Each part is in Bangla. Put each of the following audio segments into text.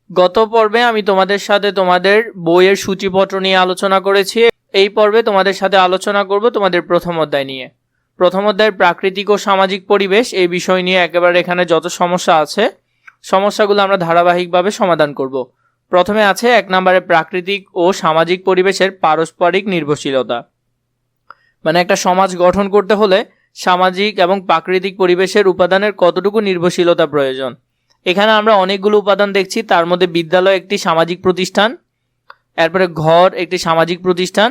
গত পর্বে আমি তোমাদের সাথে তোমাদের বইয়ের সূচিপত্র নিয়ে আলোচনা করেছি। এই পর্বে তোমাদের সাথে আলোচনা করব তোমাদের প্রথম অধ্যায় নিয়ে। প্রথম অধ্যায়ের প্রাকৃতিক ও সামাজিক পরিবেশ এই বিষয় নিয়ে একেবারে এখানে যত সমস্যা আছে সমস্যাগুলো আমরা ধারাবাহিকভাবে সমাধান করব। প্রথমে আছে 1 নম্বরে প্রাকৃতিক ও সামাজিক পরিবেশের পারস্পরিক নির্ভরশীলতা। মানে একটা সমাজ গঠন করতে হলে সামাজিক এবং প্রাকৃতিক পরিবেশের উপাদানের কতটুকু নির্ভরশীলতা প্রয়োজন। এখানে আমরা অনেকগুলো উপাদান দেখছি, তার মধ্যে বিদ্যালয় একটি সামাজিক প্রতিষ্ঠান, এরপরে ঘর একটি সামাজিক প্রতিষ্ঠান,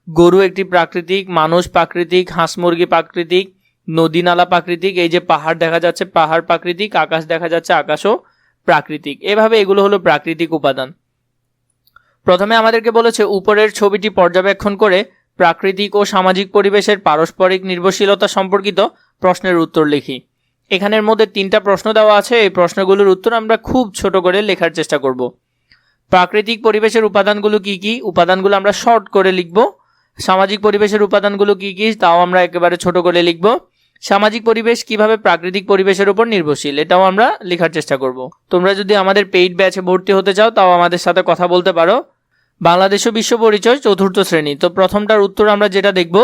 গরু একটি প্রাকৃতিক, মানুষ প্রাকৃতিক, হাঁস মুরগি প্রাকৃতিক, নদী নালা প্রাকৃতিক, এই যে পাহাড় দেখা যাচ্ছে পাহাড় প্রাকৃতিক, আকাশ দেখা যাচ্ছে আকাশও প্রাকৃতিক। এভাবে এগুলো হলো প্রাকৃতিক উপাদান। প্রথমে আমাদেরকে বলেছে উপরের ছবিটি পর্যবেক্ষণ করে প্রাকৃতিক ও সামাজিক পরিবেশের পারস্পরিক নির্ভরশীলতা সম্পর্কিত প্রশ্নের উত্তর লিখি। এখানের মধ্যে 3টা প্রশ্ন দেওয়া আছে। এই প্রশ্নগুলোর উত্তর আমরা খুব ছোট করে লেখার চেষ্টা করব। প্রাকৃতিক পরিবেশের উপাদানগুলো কি কি, উপাদানগুলো আমরা শর্ট করে লিখব। সামাজিক পরিবেশের উপাদানগুলো কি কি, তাও আমরা একেবারে ছোট করে লিখব। সামাজিক পরিবেশ কিভাবে প্রাকৃতিক পরিবেশের উপর নির্ভরশীল, এটাও আমরা লেখার চেষ্টা করব। তোমরা যদি আমাদের পেইড ব্যাচে ভর্তি হতে চাও তাও আমাদের সাথে কথা বলতে পারো। বাংলাদেশ ও বিশ্ব পরিচয় 4র্থ শ্রেণী। তো প্রথমটার উত্তর আমরা যেটা দেখব,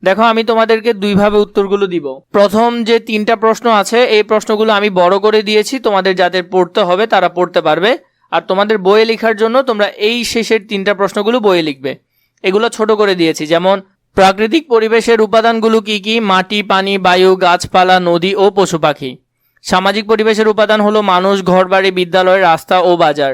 দেখো আমি তোমাদেরকে দুইভাবে উত্তরগুলো দিব। প্রথম যে 3টা প্রশ্ন আছে এই প্রশ্নগুলো আমি বড় করে দিয়েছি, তোমাদের যাদের পড়তে হবে তারা পড়তে পারবে। আর তোমাদের বইয়ে লেখার জন্য তোমরা এই শেষের 3টা প্রশ্নগুলো বইয়ে লিখবে। এগুলো ছোট করে দিয়েছি, যেমন প্রাকৃতিক পরিবেশের উপাদানগুলো কি কি, মাটি, পানি, বায়ু, গাছপালা, নদী ও পশু পাখি। সামাজিক পরিবেশের উপাদান হলো মানুষ, ঘরবাড়ি, বিদ্যালয়, রাস্তা ও বাজার।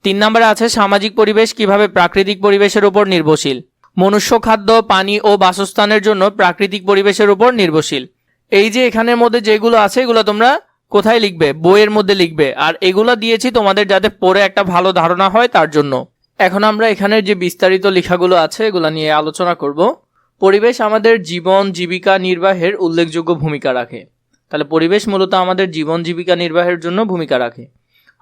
3 নম্বরে আছে সামাজিক পরিবেশ কিভাবে প্রাকৃতিক পরিবেশের উপর নির্ভরশীল। মনুষ্য খাদ্য, পানি ও বাসস্থানের জন্য প্রাকৃতিক পরিবেশের উপর নির্ভরশীল। এই যে এখানের মধ্যে যেগুলো আছে এগুলো তোমরা কোথায় লিখবে, বইয়ের মধ্যে লিখবে। আর এগুলো দিয়েছি তোমাদের যাতে পড়ে একটা ভালো ধারণা হয় তার জন্য। এখন আমরা এখানের যে বিস্তারিত লেখাগুলো আছে এগুলো নিয়ে আলোচনা করব। পরিবেশ আমাদের জীবন জীবিকা নির্বাহের উল্লেখযোগ্য ভূমিকা রাখে। তাহলে পরিবেশ মূলত আমাদের জীবন জীবিকা নির্বাহের জন্য ভূমিকা রাখে।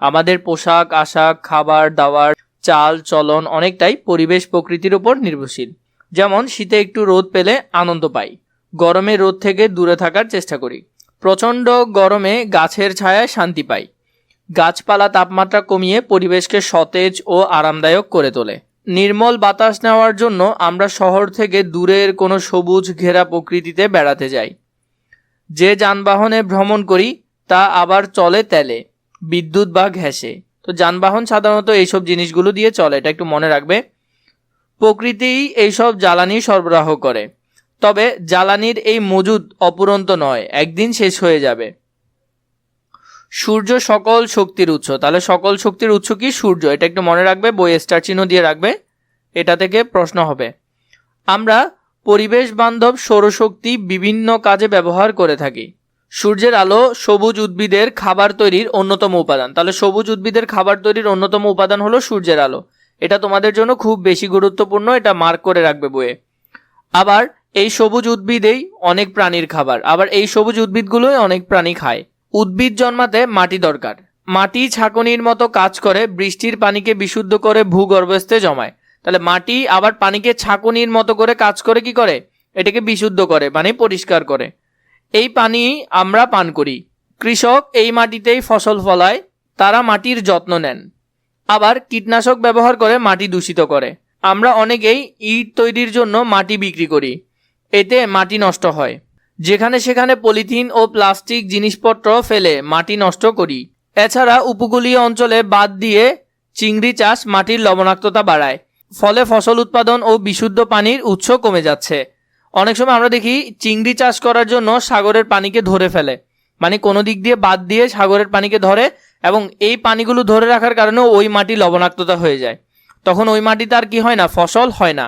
আমাদের পোশাক আশাক, খাবার দাবার, চাল চলন অনেকটাই পরিবেশ প্রকৃতির উপর নির্ভরশীল। যেমন শীতে একটু রোদ পেলে আনন্দ পাই, গরমে রোদ থেকে দূরে থাকার চেষ্টা করি, প্রচণ্ড গরমে গাছের ছায়ায় শান্তি পাই। গাছপালা তাপমাত্রা কমিয়ে পরিবেশকে সতেজ ও আরামদায়ক করে তোলে। নির্মল বাতাস নেওয়ার জন্য আমরা শহর থেকে দূরের কোনো সবুজ ঘেরা প্রকৃতিতে বেড়াতে যাই। যে যানবাহনে ভ্রমণ করি তা আবার চলে তেলে, বিদ্যুৎ বা গ্যাসে। তো যানবাহন সাধারণত এইসব জিনিসগুলো দিয়ে চলে, এটা একটু মনে রাখবে। প্রকৃতিই এইসব জ্বালানি সরবরাহ করে, তবে জ্বালানির এই মজুদ অপুরন্ত নয়, একদিন শেষ হয়ে যাবে। সূর্য সকল শক্তির উৎস। তাহলে সকল শক্তির উৎস কি? সূর্য। এটা একটু মনে রাখবে, বইয়ে স্টার চিহ্ন দিয়ে রাখবে, এটা থেকে প্রশ্ন হবে। আমরা পরিবেশ বান্ধব সৌরশক্তি বিভিন্ন কাজে ব্যবহার করে থাকি। সূর্যের আলো সবুজ উদ্ভিদের খাবার তৈরির অন্যতম উপাদান। তাহলে সবুজ উদ্ভিদের খাবার তৈরির অন্যতম উপাদান হলো সূর্যের আলো। এটা তোমাদের জন্য খুব বেশি গুরুত্বপূর্ণ, এটা মার্ক করে রাখবে বইয়ে। আবার এই সবুজ উদ্ভিদেই অনেক প্রাণীর খাবার, আবার এই সবুজ উদ্ভিদগুলোই অনেক প্রাণী খায়। উদ্ভিদ জন্মাতে মাটি দরকার। মাটি ছাঁকনির মতো কাজ করে, বৃষ্টির পানিকে বিশুদ্ধ করে ভূগর্ভস্থে জমায়। তাহলে মাটি আবার পানিকে ছাঁকনির মতো করে কাজ করে, কি করে? এটাকে বিশুদ্ধ করে, মানে পরিষ্কার করে। এই পানি আমরা পান করি। কৃষক এই মাটিতেই ফসল ফলায়, তারা মাটির যত্ন নেন। আবার কীটনাশক ব্যবহার করে মাটি দূষিত করে। আমরা অনেকেই ইট তৈরির জন্য মাটি বিক্রি করি, এতে মাটি নষ্ট হয়। যেখানে সেখানে পলিথিন ও প্লাস্টিক জিনিসপত্র ফেলে মাটি নষ্ট করি। এছাড়া উপকূলীয় অঞ্চলে বাদ দিয়ে চিংড়ি চাষ মাটির লবণাক্ততা বাড়ায়, ফলে ফসল উৎপাদন ও বিশুদ্ধ পানির উৎস কমে যাচ্ছে। অনেক সময় আমরা দেখি চিংড়ি চাষ করার জন্য সাগরের পানিকে ধরে ফেলে, মানে কোনো দিক দিয়ে বাদ দিয়ে সাগরের পানিকে ধরে, এবং এই পানিগুলো ধরে রাখার কারণে ওই মাটি লবণাক্ততা হয়ে যায়। তখন ওই মাটিতে আর কি হয় না, ফসল হয় না।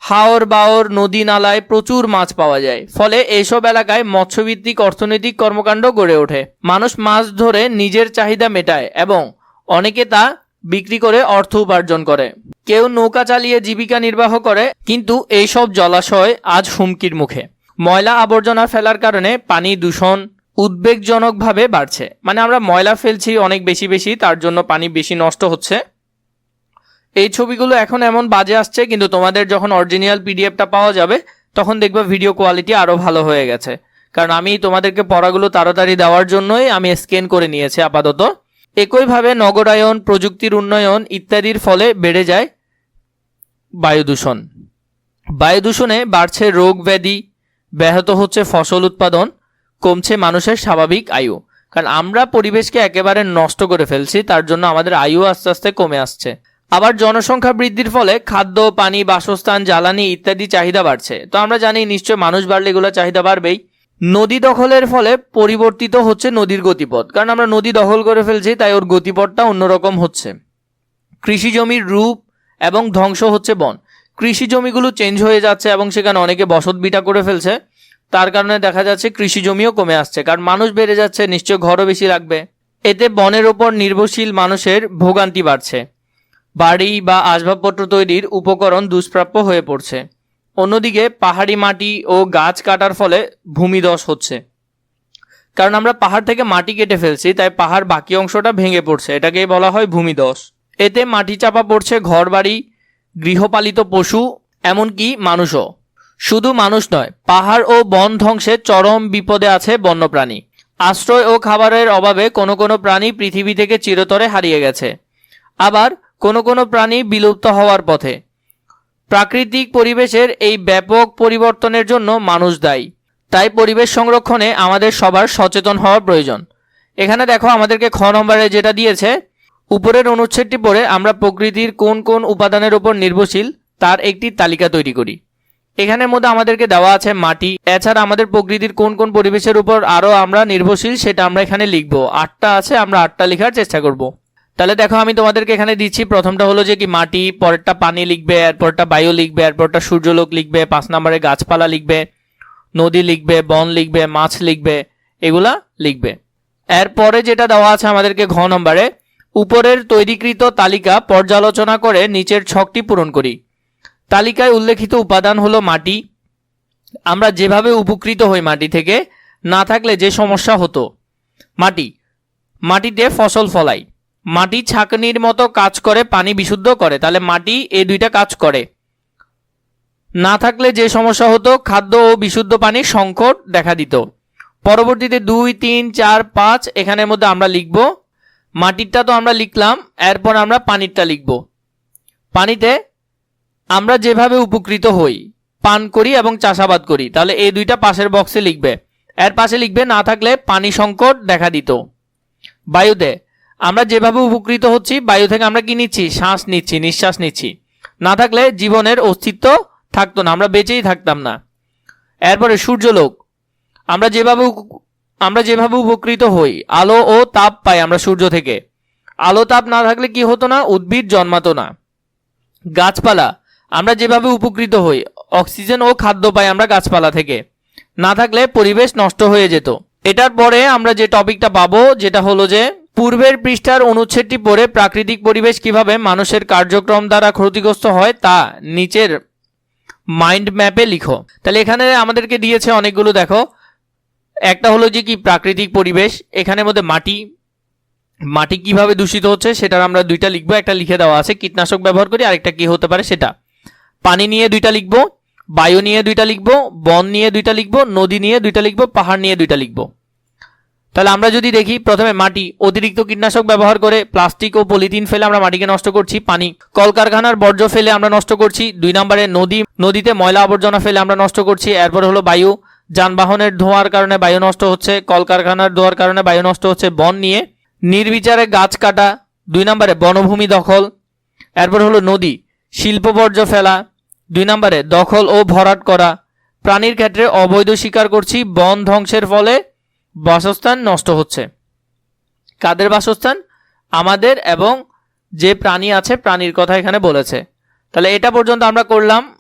হাওর বাওর নদী নালায় প্রচুর মাছ পাওয়া যায়, ফলে এইসব এলাকায় মৎস্যভিত্তিক অর্থনৈতিক কর্মকাণ্ড গড়ে ওঠে। মানুষ মাছ ধরে নিজের চাহিদা মেটায় এবং অনেকে তা বিক্রি করে অর্থ উপার্জন করে। কেউ নৌকা চালিয়ে জীবিকা নির্বাহ করে, কিন্তু এইসব জলাশয় আজ হুমকির মুখে। ময়লা আবর্জনা ফেলার কারণে পানি দূষণ উদ্বেগজনকভাবে বাড়ছে। মানে আমরা ময়লা ফেলছি অনেক বেশি, তার জন্য পানি বেশি নষ্ট হচ্ছে। এই ছবিগুলো এখন এমন বাজে আসছে, কিন্তু তোমাদের যখন অরিজিনাল পিডিএফটা পাওয়া যাবে তখন দেখবে ভিডিও কোয়ালিটি আরও ভালো হয়ে গেছে। কারণ আমি তোমাদেরকে পড়াগুলো তাড়াতাড়ি দেওয়ার জন্যই আমি স্ক্যান করে নিয়েছি আপাতত। একইভাবে নগরায়ন, প্রযুক্তির উন্নয়ন ইত্যাদির ফলে বেড়ে যায় বায়ু দূষণ। বায়ু দূষণে বাড়ছে রোগ ব্যাধি, ব্যাহত হচ্ছে ফসল উৎপাদন, কমছে মানুষের স্বাভাবিক আয়ু। কারণ আমরা পরিবেশকে একেবারে নষ্ট করে ফেলছি, তার জন্য আমাদের আয়ু আস্তে আস্তে কমে আসছে। আবার জনসংখ্যা বৃদ্ধির ফলে খাদ্য, পানি, বাসস্থান, জ্বালানি ইত্যাদি চাহিদা বাড়ছে। তো আমরা জানি নিশ্চয় মানুষ বাড়লে এগুলো চাহিদা বাড়বেই। নদী দখলের ফলে পরিবর্তিত হচ্ছে নদীর গতিপথ, কারণ আমরা নদী দখল করে ফেলছি, তাই ওর গতিপথটা অন্যরকম হচ্ছে। কৃষি জমির রূপ এবং ধ্বংস হচ্ছে বন। কৃষি জমিগুলো চেঞ্জ হয়ে যাচ্ছে এবং সেখানে অনেকে বসতভিটা করে ফেলছে, তার কারণে দেখা যাচ্ছে কৃষি জমিও কমে আসছে, কারণ মানুষ বেড়ে যাচ্ছে, নিশ্চয় ঘরও বেশি লাগবে। এতে বনের ওপর নির্ভরশীল মানুষের ভোগান্তি বাড়ছে। বাড়ি বা আসবাবপত্র তৈরির উপকরণ দুষ্প্রাপ্য হয়ে পড়ছে। অন্যদিকে পাহাড়ি মাটি ও গাছ কাটার ফলে ভূমিধস হচ্ছে, কারণ আমরা পাহাড় থেকে মাটি কেটে ফেলছি, তাই পাহাড় বাকি অংশটা ভেঙে পড়ছে, এটাকেই বলা হয় ভূমিধস। এতে মাটি চাপা পড়ছে ঘরবাড়ি, গৃহপালিত পশু, এমনকি মানুষও। শুধু মানুষ নয়, পাহাড় ও বন ধ্বংসে চরম বিপদে আছে বন্যপ্রাণী। আশ্রয় ও খাবারের অভাবে কোনো কোনো প্রাণী পৃথিবী থেকে চিরতরে হারিয়ে গেছে, আবার কোনো কোনো প্রাণী বিলুপ্ত হওয়ার পথে। প্রাকৃতিক পরিবেশের এই ব্যাপক পরিবর্তনের জন্য মানুষ দায়ী। তাই পরিবেশ সংরক্ষণে আমাদের সবার সচেতন হওয়া প্রয়োজন। এখানে দেখো আমাদেরকে খ নম্বরে যেটা দিয়েছে, উপরের অনুচ্ছেদটি পড়ে আমরা প্রকৃতির কোন কোন উপাদানের উপর নির্ভরশীল তার একটি তালিকা তৈরি করি। এখানের মধ্যে আমাদেরকে দেওয়া আছে মাটি, এছাড়া আমাদের প্রকৃতির কোন কোন পরিবেশের উপর আরও আমরা নির্ভরশীল সেটা আমরা এখানে লিখব। 8টা আছে, আমরা 8টা লেখার চেষ্টা করব। তাহলে দেখো আমি তোমাদেরকে এখানে দিচ্ছি, প্রথমটা হলো যে কি মাটি, পরেরটা পানি লিখবে, এরপরটা বায়ু লিখবে, এরপরটা সূর্যলোক লিখবে, 5 নম্বরে গাছপালা লিখবে, নদী লিখবে, বন লিখবে, মাছ লিখবে, এগুলা লিখবে। এরপরে যেটা দেওয়া আছে আমাদেরকে ঘ নম্বরে, উপরের তৈরিকৃত তালিকা পর্যালোচনা করে নিচের ছকটি পূরণ করি। তালিকায় উল্লেখিত উপাদান হলো মাটি। আমরা যেভাবে উপকৃত হই মাটি থেকে, না থাকলে যে সমস্যা হতো। মাটিতে ফসল ফলাই, মাটি ছাঁকনির মতো কাজ করে, পানি বিশুদ্ধ করে, তাহলে মাটি এই দুইটা কাজ করে। না থাকলে যে সমস্যা হতো, খাদ্য ও বিশুদ্ধ পানির সংকট দেখা দিত। পরবর্তীতে 2, 3, 4, 5 এখানের মধ্যে আমরা লিখব। মাটিরটা তো আমরা লিখলাম, এরপর আমরা পানিরটা লিখব। পানিতে আমরা যেভাবে উপকৃত হই, পান করি এবং চাষাবাদ করি, তাহলে এই দুইটা পাশের বক্সে লিখবে। এর পাশে লিখবে না থাকলে পানি সংকট দেখা দিত। বায়ুতে আমরা যেভাবে উপকৃত হচ্ছি, বায়ু থেকে আমরা কি নিচ্ছি, শ্বাস নিচ্ছি, নিঃশ্বাস নিচ্ছি, না থাকলে জীবনের অস্তিত্ব থাকতো না, আমরা বেঁচেই থাকতাম না। এরপরে সূর্যলোক, আমরা যেভাবে উপকৃত হই, আলো ও তাপ পাই আমরা সূর্য থেকে, আলো তাপ না থাকলে কি হতো না, উদ্ভিদ জন্মাতো না। গাছপালা, আমরা যেভাবে উপকৃত হই, অক্সিজেন ও খাদ্য পাই আমরা গাছপালা থেকে, না থাকলে পরিবেশ নষ্ট হয়ে যেত। এটার পরে আমরা যে টপিকটা পাবো, যেটা হলো যে পূর্বের পৃষ্ঠার অনুচ্ছেদটি পড়ে প্রাকৃতিক পরিবেশ কিভাবে মানুষের কার্যক্রম দ্বারা ক্ষতিগ্রস্ত হয় তা নিচের মাইন্ড ম্যাপে লিখো। তাহলে এখানে আমাদেরকে দিয়েছে অনেকগুলো, দেখো একটা হলো যে কি প্রাকৃতিক পরিবেশ, এখানের মধ্যে মাটি কিভাবে দূষিত হচ্ছে সেটার আমরা 2টা লিখবো, একটা লিখে দেওয়া আছে কীটনাশক ব্যবহার করি, আরেকটা কি হতে পারে সেটা। পানি নিয়ে 2টা লিখবো, বায়ু নিয়ে 2টা লিখবো, বন নিয়ে 2টা লিখবো, নদী নিয়ে 2টা লিখবো, পাহাড় নিয়ে 2টা লিখবো। তাহলে আমরা যদি দেখি, প্রথমে মাটি, অতিরিক্ত কীটনাশক ব্যবহার করে প্লাস্টিক ও পলিথিন ফেলে আমরা মাটিকে নষ্ট করছি। পানি, কলকারখানার বর্জ্য ফেলে আমরা নষ্ট করছি। 2 নম্বরে নদীতে ময়লা আবর্জনা ফেলে আমরা নষ্ট করছি। এরপর হলো বায়ু, যানবাহনের ধোঁয়ার কারণে বায়ু নষ্ট হচ্ছে, কলকারখানার ধোঁয়ার কারণে বায়ু নষ্ট হচ্ছে। বন নিয়ে নির্বিচারে গাছ কাটা। 2 নম্বরে বনভূমি দখল। এরপর হলো নদী, শিল্প বর্জ্য ফেলা। 2 নম্বরে দখল ও ভরাট করা। প্রাণীর ক্ষেত্রে অবৈধ শিকার করছি। বন ধ্বংসের ফলে বাসস্থান নষ্ট হচ্ছে। কাদের বাসস্থান? আমাদের, এবং যে প্রাণী আছে প্রাণীর কথা এখানে বলেছে। তাহলে এটা পর্যন্ত আমরা করলাম।